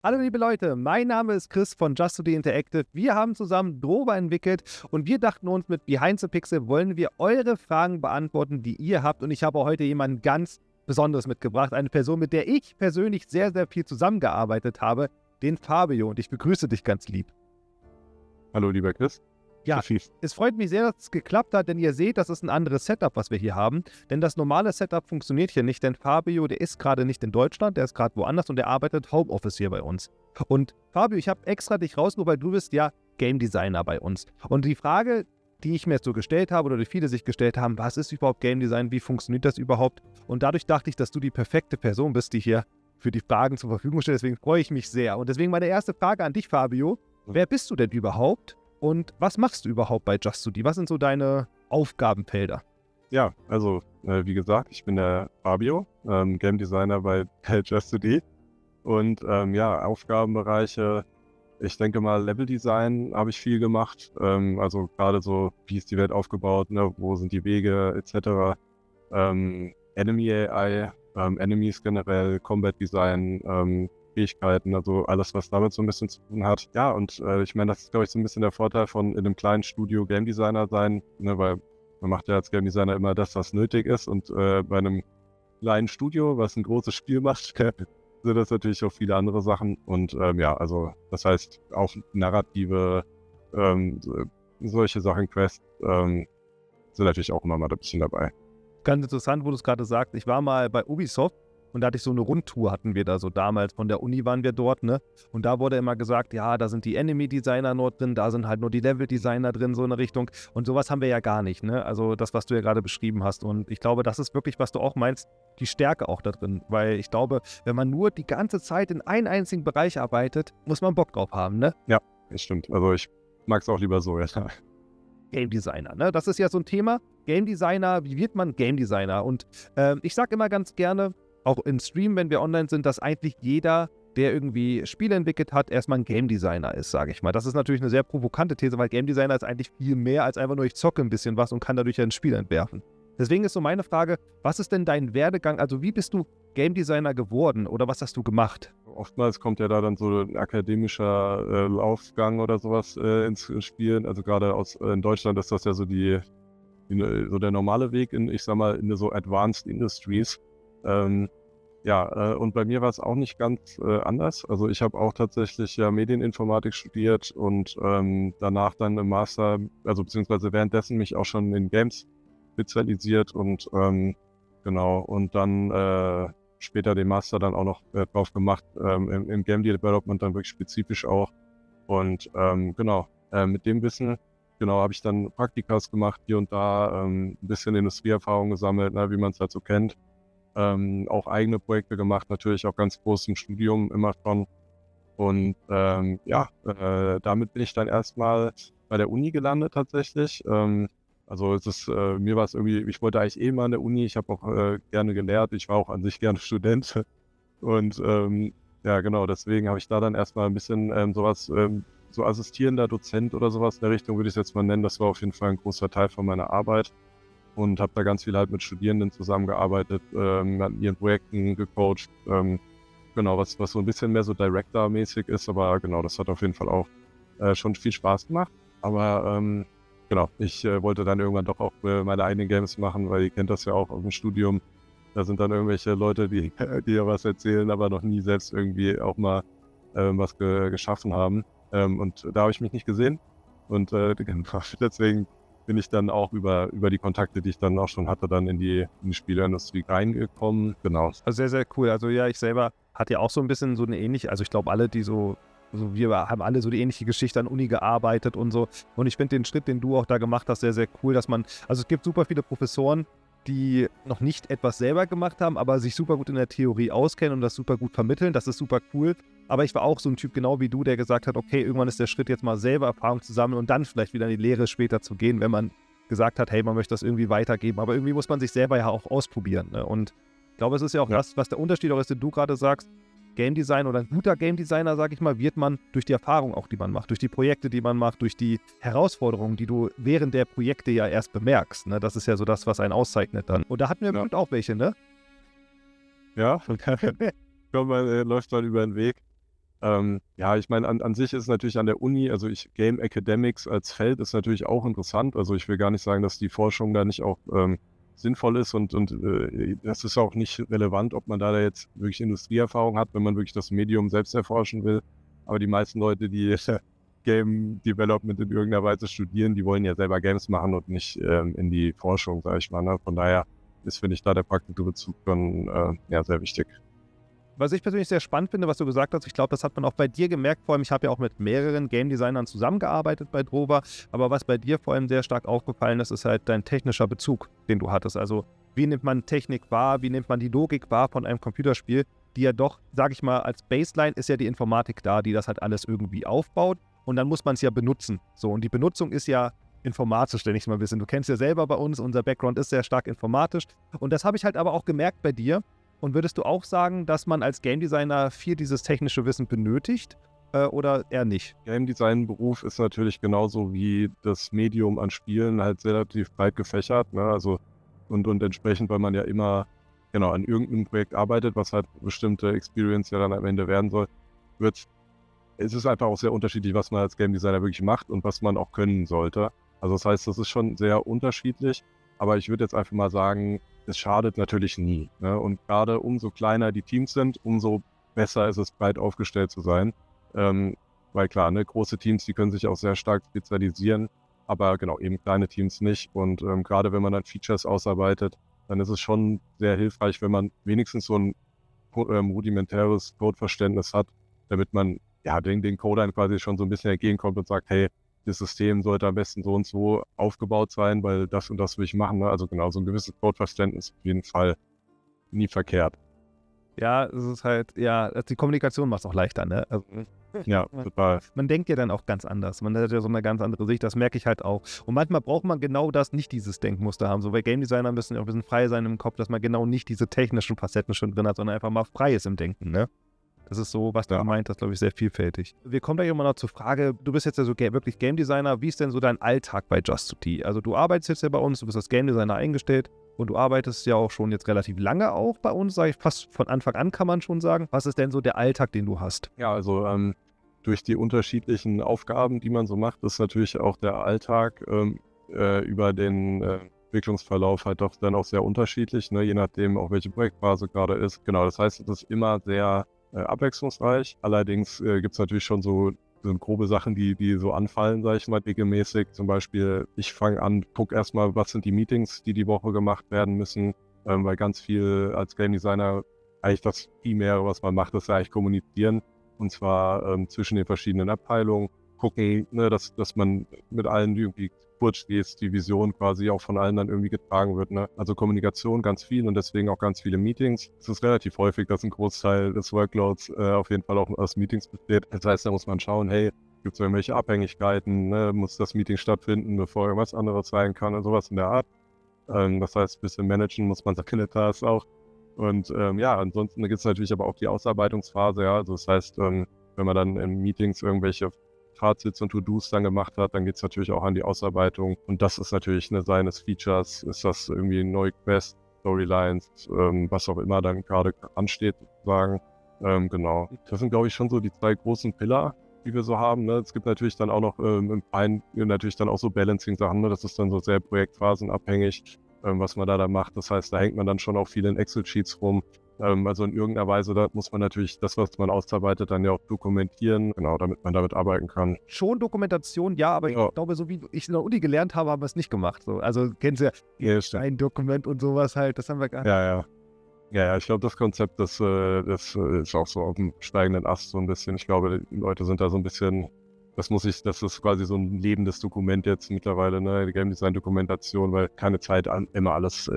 Hallo liebe Leute, mein Name ist Chris von Just Today Interactive. Wir haben zusammen Drover entwickelt und wir dachten uns, mit Behind the Pixel wollen wir eure Fragen beantworten, die ihr habt. Und ich habe heute jemanden ganz Besonderes mitgebracht, eine Person, mit der ich persönlich sehr, sehr viel zusammengearbeitet habe, den Fabio. Und ich begrüße dich ganz lieb. Hallo, lieber Chris. Ja, es freut mich sehr, dass es geklappt hat, denn ihr seht, das ist ein anderes Setup, was wir hier haben. Denn das normale Setup funktioniert hier nicht, denn Fabio, der ist gerade nicht in Deutschland, der ist gerade woanders und der arbeitet Homeoffice hier bei uns. Und Fabio, ich habe extra dich rausgeholt, weil du bist ja Game Designer bei uns. Und die Frage, die ich mir jetzt so gestellt habe oder die viele sich gestellt haben, was ist überhaupt Game Design, wie funktioniert das überhaupt? Und dadurch dachte ich, dass du die perfekte Person bist, die hier für die Fragen zur Verfügung steht. Deswegen freue ich mich sehr. Und deswegen meine erste Frage an dich, Fabio. Wer bist du denn überhaupt? Und was machst du überhaupt bei Just Today? Was sind so deine Aufgabenfelder? Ja, also wie gesagt, ich bin der Fabio, Game Designer bei Just Today. Und Aufgabenbereiche, ich denke mal Level Design habe ich viel gemacht. Also gerade so, wie ist die Welt aufgebaut, ne? Wo sind die Wege etc. Enemy AI, Enemies generell, Combat Design, Fähigkeiten, also alles, was damit so ein bisschen zu tun hat. Ja, und ich meine, das ist, glaube ich, so ein bisschen der Vorteil von in einem kleinen Studio Game Designer sein, ne, weil man macht ja als Game Designer immer das, was nötig ist, und bei einem kleinen Studio, was ein großes Spiel macht, sind das natürlich auch viele andere Sachen. Und also das heißt auch Narrative, solche Sachen, Quests, sind natürlich auch immer mal ein bisschen dabei. Ganz interessant, wo du es gerade sagst. Ich war mal bei Ubisoft und da hatte ich so eine Rundtour, hatten wir da so damals. Von der Uni waren wir dort, ne? Und da wurde immer gesagt, ja, da sind die Enemy-Designer nur drin, da sind halt nur die Level-Designer drin, so in der Richtung. Und sowas haben wir ja gar nicht, ne? Also das, was du ja gerade beschrieben hast. Und ich glaube, das ist wirklich, was du auch meinst, die Stärke auch da drin. Weil ich glaube, wenn man nur die ganze Zeit in einem einzigen Bereich arbeitet, muss man Bock drauf haben, ne? Ja, das stimmt. Also ich mag es auch lieber so, ja. Game Designer, ne? Das ist ja so ein Thema. Game Designer, wie wird man Game Designer? Und ich sage immer ganz gerne, auch im Stream, wenn wir online sind, dass eigentlich jeder, der irgendwie Spiele entwickelt hat, erstmal ein Game Designer ist, sage ich mal. Das ist natürlich eine sehr provokante These, weil Game Designer ist eigentlich viel mehr als einfach nur, ich zocke ein bisschen was und kann dadurch ein Spiel entwerfen. Deswegen ist so meine Frage, was ist denn dein Werdegang? Also wie bist du Game Designer geworden oder was hast du gemacht? Oftmals kommt ja da dann so ein akademischer Laufgang oder sowas ins Spiel. Also gerade in Deutschland ist das ja so so der normale Weg in, ich sag mal, in so Advanced Industries. Und bei mir war es auch nicht ganz anders. Also ich habe auch tatsächlich ja Medieninformatik studiert und danach dann im Master, also beziehungsweise währenddessen mich auch schon in Games spezialisiert und und dann später den Master dann auch noch drauf gemacht, im Game Development dann wirklich spezifisch auch. Und mit dem Wissen habe ich dann Praktikas gemacht, hier und da, ein bisschen Industrieerfahrung gesammelt, ne, wie man es halt so kennt. Auch eigene Projekte gemacht, natürlich auch ganz groß im Studium immer schon. Und damit bin ich dann erstmal bei der Uni gelandet tatsächlich. Also mir war es irgendwie, ich wollte eigentlich mal an der Uni, ich habe auch gerne gelehrt, ich war auch an sich gerne Student. Und deswegen habe ich da dann erstmal ein bisschen so assistierender Dozent oder sowas in der Richtung, würde ich es jetzt mal nennen. Das war auf jeden Fall ein großer Teil von meiner Arbeit. Und habe da ganz viel halt mit Studierenden zusammengearbeitet, an ihren Projekten gecoacht, was so ein bisschen mehr so Director-mäßig ist, aber genau, das hat auf jeden Fall auch schon viel Spaß gemacht. Aber ich wollte dann irgendwann doch auch meine eigenen Games machen, weil ihr kennt das ja auch aus dem Studium. Da sind dann irgendwelche Leute, die ja was erzählen, aber noch nie selbst irgendwie auch mal was geschaffen haben. Und da habe ich mich nicht gesehen. Und deswegen bin ich dann auch über die Kontakte, die ich dann auch schon hatte, dann in die Spieleindustrie reingekommen. Genau. Also sehr, sehr cool. Also ja, ich selber hatte ja auch so ein bisschen so eine ähnliche, also ich glaube alle, die wir haben alle so die ähnliche Geschichte an Uni gearbeitet und so. Und ich finde den Schritt, den du auch da gemacht hast, sehr, sehr cool, dass also es gibt super viele Professoren, die noch nicht etwas selber gemacht haben, aber sich super gut in der Theorie auskennen und das super gut vermitteln. Das ist super cool. Aber ich war auch so ein Typ, genau wie du, der gesagt hat, okay, irgendwann ist der Schritt jetzt mal selber Erfahrung zu sammeln und dann vielleicht wieder in die Lehre später zu gehen, wenn man gesagt hat, hey, man möchte das irgendwie weitergeben. Aber irgendwie muss man sich selber ja auch ausprobieren. Ne? Und ich glaube, es ist ja auch das, was der Unterschied auch ist, den du gerade sagst. Game Design oder ein guter Game Designer, sage ich mal, wird man durch die Erfahrung auch, die man macht, durch die Projekte, die man macht, durch die Herausforderungen, die du während der Projekte ja erst bemerkst. Ne? Das ist ja so das, was einen auszeichnet dann. Und da hatten wir bestimmt auch welche, ne? Ja, man läuft mal über den Weg. Ja, ich meine, an sich ist natürlich an der Uni, also Game Academics als Feld ist natürlich auch interessant. Also ich will gar nicht sagen, dass die Forschung da nicht auch sinnvoll ist und das ist auch nicht relevant, ob man da jetzt wirklich Industrieerfahrung hat, wenn man wirklich das Medium selbst erforschen will. Aber die meisten Leute, die Game Development in irgendeiner Weise studieren, die wollen ja selber Games machen und nicht in die Forschung, sage ich mal. Ne? Von daher ist, finde ich, da der praktische Bezug schon ja, sehr wichtig. Was ich persönlich sehr spannend finde, was du gesagt hast, ich glaube, das hat man auch bei dir gemerkt, vor allem, ich habe ja auch mit mehreren Game Designern zusammengearbeitet bei Drover, aber was bei dir vor allem sehr stark aufgefallen ist, ist halt dein technischer Bezug, den du hattest. Also wie nimmt man Technik wahr, wie nimmt man die Logik wahr von einem Computerspiel, die ja doch, sage ich mal, als Baseline ist ja die Informatik da, die das halt alles irgendwie aufbaut und dann muss man es ja benutzen. So, und die Benutzung ist ja informatisch, nenne ich es mal ein bisschen. Du kennst ja selber bei uns, unser Background ist sehr stark informatisch und das habe ich halt aber auch gemerkt bei dir. Und würdest du auch sagen, dass man als Game Designer viel dieses technische Wissen benötigt oder eher nicht? Game Design Beruf ist natürlich genauso wie das Medium an Spielen halt relativ breit gefächert, ne? Also und entsprechend, weil man ja immer genau an irgendeinem Projekt arbeitet, was halt bestimmte Experience ja dann am Ende werden soll, es ist einfach auch sehr unterschiedlich, was man als Game Designer wirklich macht und was man auch können sollte. Also das heißt, das ist schon sehr unterschiedlich, aber ich würde jetzt einfach mal sagen, es schadet natürlich nie. Ne? Und gerade umso kleiner die Teams sind, umso besser ist es, breit aufgestellt zu sein. Weil klar, ne, große Teams, die können sich auch sehr stark spezialisieren, aber genau, eben kleine Teams nicht. Und gerade wenn man dann Features ausarbeitet, dann ist es schon sehr hilfreich, wenn man wenigstens so ein rudimentäres Codeverständnis hat, damit man ja den Codern quasi schon so ein bisschen entgegenkommt und sagt, hey, das System sollte am besten so und so aufgebaut sein, weil das und das will ich machen. Ne? Also genau, so ein gewisses Codeverständnis auf jeden Fall nie verkehrt. Ja, es ist halt, ja, die Kommunikation macht es auch leichter, ne? Also, ja, total. Man denkt ja dann auch ganz anders. Man hat ja so eine ganz andere Sicht, das merke ich halt auch. Und manchmal braucht man genau das, nicht dieses Denkmuster haben. So bei Game Designern müssen ja auch ein bisschen frei sein im Kopf, dass man genau nicht diese technischen Facetten schon drin hat, sondern einfach mal frei ist im Denken, ne? Das ist so, was du gemeint hast, glaube ich, sehr vielfältig. Wir kommen da immer noch zur Frage, du bist jetzt ja so wirklich Game Designer, wie ist denn so dein Alltag bei Just2T? Also du arbeitest jetzt ja bei uns, du bist als Game Designer eingestellt und du arbeitest ja auch schon jetzt relativ lange auch bei uns, sage ich fast von Anfang an kann man schon sagen. Was ist denn so der Alltag, den du hast? Ja, also durch die unterschiedlichen Aufgaben, die man so macht, ist natürlich auch der Alltag über den Entwicklungsverlauf halt doch dann auch sehr unterschiedlich, ne? Je nachdem auch welche Projektphase gerade ist. Genau, das heißt, es ist immer sehr abwechslungsreich. Allerdings gibt es natürlich schon so grobe Sachen, die so anfallen, sage ich mal, regelmäßig. Zum Beispiel, ich fange an, gucke erstmal, was sind die Meetings, die Woche gemacht werden müssen, weil ganz viel als Game Designer eigentlich das Primäre, was man macht, ist ja eigentlich kommunizieren. Und zwar zwischen den verschiedenen Abteilungen. Gucken, ne, dass man mit allen irgendwie kurz schließt, die Vision quasi auch von allen dann irgendwie getragen wird. Ne? Also Kommunikation ganz viel und deswegen auch ganz viele Meetings. Es ist relativ häufig, dass ein Großteil des Workloads auf jeden Fall auch aus Meetings besteht. Das heißt, da muss man schauen, hey, gibt es irgendwelche Abhängigkeiten, ne? Muss das Meeting stattfinden, bevor irgendwas anderes sein kann und sowas in der Art. Das heißt, ein bisschen managen muss man seine Tasks auch. Und ja, ansonsten gibt es natürlich aber auch die Ausarbeitungsphase. Ja? Also das heißt, wenn man dann in Meetings irgendwelche Fazits und To-Dos dann gemacht hat, dann geht es natürlich auch an die Ausarbeitung. Und das ist natürlich eine seines Features, ist das irgendwie neue Quest, Storylines, was auch immer dann gerade ansteht, sozusagen. Genau. Das sind, glaube ich, schon so die zwei großen Pillar, die wir so haben. Ne? Es gibt natürlich dann auch noch natürlich dann auch so Balancing-Sachen. Ne? Das ist dann so sehr projektphasenabhängig, was man da macht. Das heißt, da hängt man dann schon auch viel in Excel-Sheets rum. Also in irgendeiner Weise, da muss man natürlich das, was man ausarbeitet, dann ja auch dokumentieren, genau, damit man damit arbeiten kann. Schon Dokumentation, ja, aber ich glaube, so wie ich in der Uni gelernt habe, haben wir es nicht gemacht. So. Also kennst du ja ein Dokument und sowas halt, das haben wir gar nicht. Ja, ich glaube, das Konzept, das ist auch so auf dem steigenden Ast so ein bisschen. Ich glaube, die Leute sind da so ein bisschen, das ist quasi so ein lebendes Dokument jetzt mittlerweile, ne, die Game Design Dokumentation, weil keine Zeit immer alles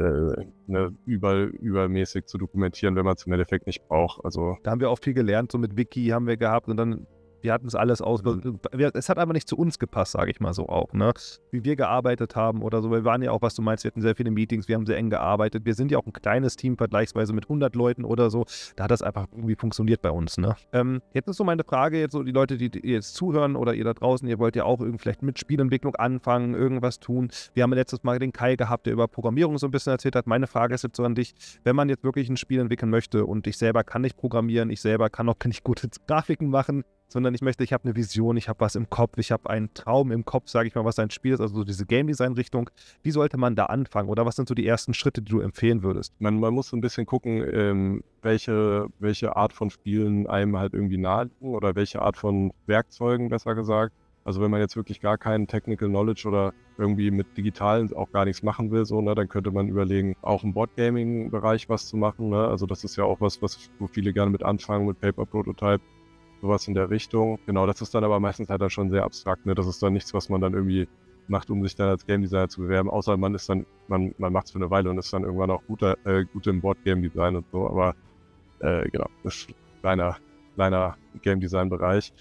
übermäßig zu dokumentieren, wenn man es im Endeffekt nicht braucht. Also da haben wir auch viel gelernt, so mit Wiki haben wir gehabt und dann wir hatten es alles es hat aber nicht zu uns gepasst, sage ich mal so auch, ne? Wie wir gearbeitet haben oder so. Wir waren ja auch, was du meinst, wir hatten sehr viele Meetings, wir haben sehr eng gearbeitet. Wir sind ja auch ein kleines Team vergleichsweise mit 100 Leuten oder so. Da hat das einfach irgendwie funktioniert bei uns, ne? Jetzt ist so meine Frage, jetzt so die Leute, die jetzt zuhören oder ihr da draußen, ihr wollt ja auch vielleicht mit Spielentwicklung anfangen, irgendwas tun. Wir haben letztes Mal den Kai gehabt, der über Programmierung so ein bisschen erzählt hat. Meine Frage ist jetzt so an dich, wenn man jetzt wirklich ein Spiel entwickeln möchte und ich selber kann nicht programmieren, ich selber kann auch nicht gute Grafiken machen, sondern ich habe eine Vision, ich habe was im Kopf, ich habe einen Traum im Kopf, sage ich mal, was ein Spiel ist, also so diese Game Design Richtung. Wie sollte man da anfangen oder was sind so die ersten Schritte, die du empfehlen würdest? Man muss so ein bisschen gucken, welche Art von Spielen einem halt irgendwie nahe liegen oder welche Art von Werkzeugen, besser gesagt. Also wenn man jetzt wirklich gar keinen Technical Knowledge oder irgendwie mit Digitalen auch gar nichts machen will, so, ne, dann könnte man überlegen, auch im Boardgaming-Bereich was zu machen. Ne? Also das ist ja auch was, wo viele gerne mit anfangen, mit Paper Prototype, sowas in der Richtung. Genau, das ist dann aber meistens halt dann schon sehr abstrakt. Ne? Das ist dann nichts, was man dann irgendwie macht, um sich dann als Game Designer zu bewerben, außer man macht es für eine Weile und ist dann irgendwann auch gut im Board-Game-Design und so, aber genau, das ist ein kleiner Game-Design-Bereich.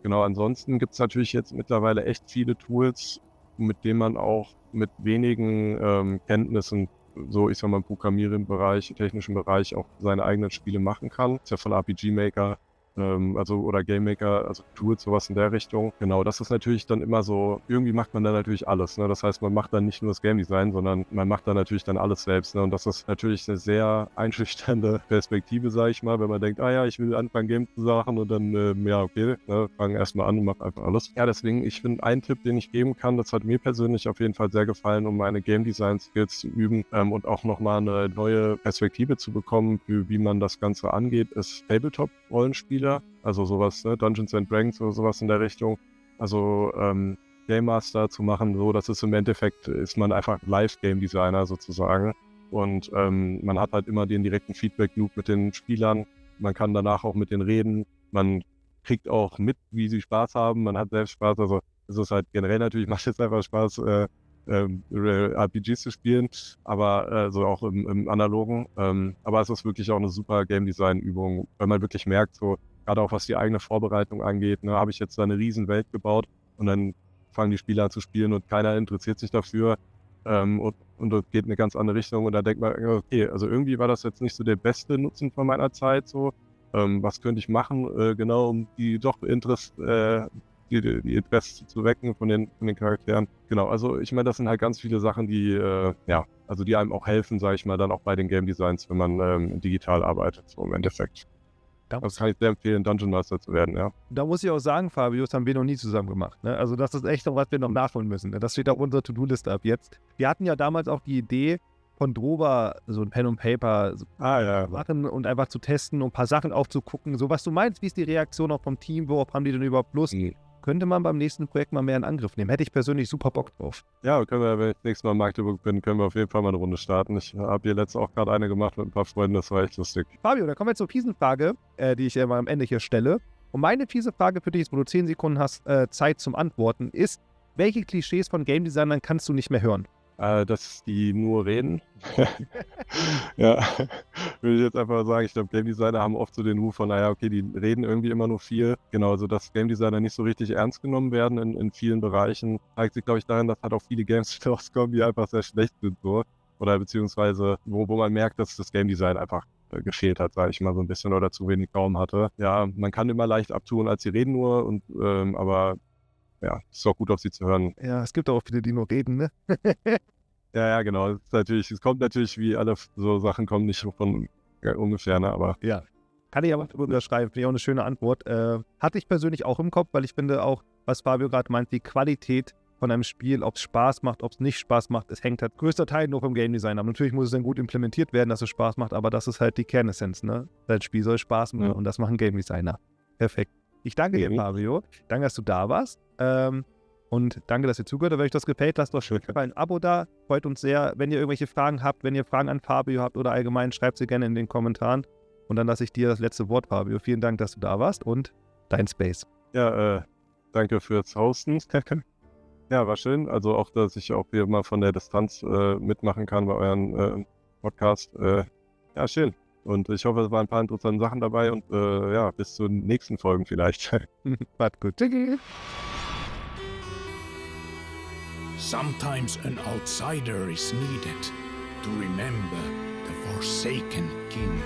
Genau, ansonsten gibt es natürlich jetzt mittlerweile echt viele Tools, mit denen man auch mit wenigen Kenntnissen, so ich sag mal im Programmierbereich, im technischen Bereich auch seine eigenen Spiele machen kann. Das ist ja von RPG Maker, oder Game Maker, also Tools, sowas in der Richtung. Genau, das ist natürlich dann immer so, irgendwie macht man dann natürlich alles. Ne? Das heißt, man macht dann nicht nur das Game Design, sondern man macht dann natürlich dann alles selbst. Ne? Und das ist natürlich eine sehr einschüchternde Perspektive, sage ich mal, wenn man denkt, ich will anfangen, Games zu machen und dann, okay, ne, fangen erstmal an und mach einfach alles. Ja, deswegen, ich finde, ein Tipp, den ich geben kann, das hat mir persönlich auf jeden Fall sehr gefallen, um meine Game Design Skills zu üben und auch nochmal eine neue Perspektive zu bekommen, für wie man das Ganze angeht, ist Tabletop-Rollenspiele. Also sowas, ne? Dungeons and Dragons oder sowas in der Richtung. Also Game Master zu machen, so, das ist im Endeffekt, ist man einfach Live-Game Designer sozusagen. Und man hat halt immer den direkten Feedback-Loop mit den Spielern. Man kann danach auch mit denen reden. Man kriegt auch mit, wie sie Spaß haben. Man hat selbst Spaß. Also es ist halt generell natürlich, macht jetzt einfach Spaß, RPGs zu spielen, aber so auch im Analogen. Aber es ist wirklich auch eine super Game Design Übung, weil man wirklich merkt, so gerade auch was die eigene Vorbereitung angeht, ne, habe ich jetzt da eine riesen Welt gebaut und dann fangen die Spieler an zu spielen und keiner interessiert sich dafür und das geht in eine ganz andere Richtung und da denkt man, okay, also irgendwie war das jetzt nicht so der beste Nutzen von meiner Zeit, so was könnte ich machen, genau, um die doch die Interesse zu wecken von den Charakteren. Genau, also ich meine, das sind halt ganz viele Sachen, die die einem auch helfen, sage ich mal, dann auch bei den Game Designs, wenn man digital arbeitet, so im Endeffekt. Das kann ich sehr empfehlen, Dungeon Master zu werden, ja. Da muss ich auch sagen, Fabio, das haben wir noch nie zusammen gemacht. Ne? Also das ist echt noch, was wir noch nachholen müssen. Ne? Das steht auf unserer To-Do-Liste ab jetzt. Wir hatten ja damals auch die Idee, von Droba so ein Pen und Paper machen und einfach zu testen und ein paar Sachen aufzugucken. So was du meinst, wie ist die Reaktion auch vom Team, worauf haben die denn überhaupt Lust? Könnte man beim nächsten Projekt mal mehr in Angriff nehmen. Hätte ich persönlich super Bock drauf. Ja, können wir, wenn ich nächstes Mal in Magdeburg bin, können wir auf jeden Fall mal eine Runde starten. Ich habe hier letztens auch gerade eine gemacht mit ein paar Freunden, das war echt lustig. Fabio, da kommen wir zur fiesen Frage, die ich mal am Ende hier stelle. Und meine fiese Frage für dich ist, wo du 10 Sekunden hast Zeit zum Antworten, ist, welche Klischees von Game Designern kannst du nicht mehr hören? Dass die nur reden. Ja, würde ich jetzt einfach sagen, ich glaube, Game Designer haben oft so den Ruf von, okay, die reden irgendwie immer nur viel. Genau, also dass Game Designer nicht so richtig ernst genommen werden in vielen Bereichen, zeigt sich, glaube ich, darin, dass halt auch viele Games rauskommen, die einfach sehr schlecht sind, so. Oder beziehungsweise, wo man merkt, dass das Game Design einfach gefehlt hat, sage ich mal so ein bisschen, oder zu wenig Raum hatte. Ja, man kann immer leicht abtun, als sie reden nur, und aber ja, ist auch gut auf sie zu hören. Ja, es gibt auch viele, die nur reden, ne? Ja, genau. Es kommt natürlich, wie alle so Sachen kommen, nicht von ungefähr, ne? Aber ja. Kann ich aber unterschreiben, finde ich auch eine schöne Antwort. Hatte ich persönlich auch im Kopf, weil ich finde auch, was Fabio gerade meint, die Qualität von einem Spiel, ob es Spaß macht, ob es nicht Spaß macht, es hängt halt größter Teil nur vom Game Design ab. Natürlich muss es dann gut implementiert werden, dass es Spaß macht, aber das ist halt die Kernessenz, ne? Das Spiel soll Spaß machen und das machen Game Designer. Perfekt. Ich danke dir, Fabio. Danke, dass du da warst. Und danke, dass ihr zugehört habt. Wenn euch das gefällt, lasst doch schön ein Abo da. Freut uns sehr. Wenn ihr irgendwelche Fragen habt, wenn ihr Fragen an Fabio habt oder allgemein, schreibt sie gerne in den Kommentaren. Und dann lasse ich dir das letzte Wort, Fabio. Vielen Dank, dass du da warst und dein Space. Ja, danke fürs Hosten. Ja, war schön. Also auch, dass ich auch hier mal von der Distanz mitmachen kann bei euren Podcast. Ja, schön. Und ich hoffe, es waren ein paar interessante Sachen dabei und ja, bis zu den nächsten Folgen vielleicht. Macht gut. Sometimes an outsider is needed to remember the Forsaken King.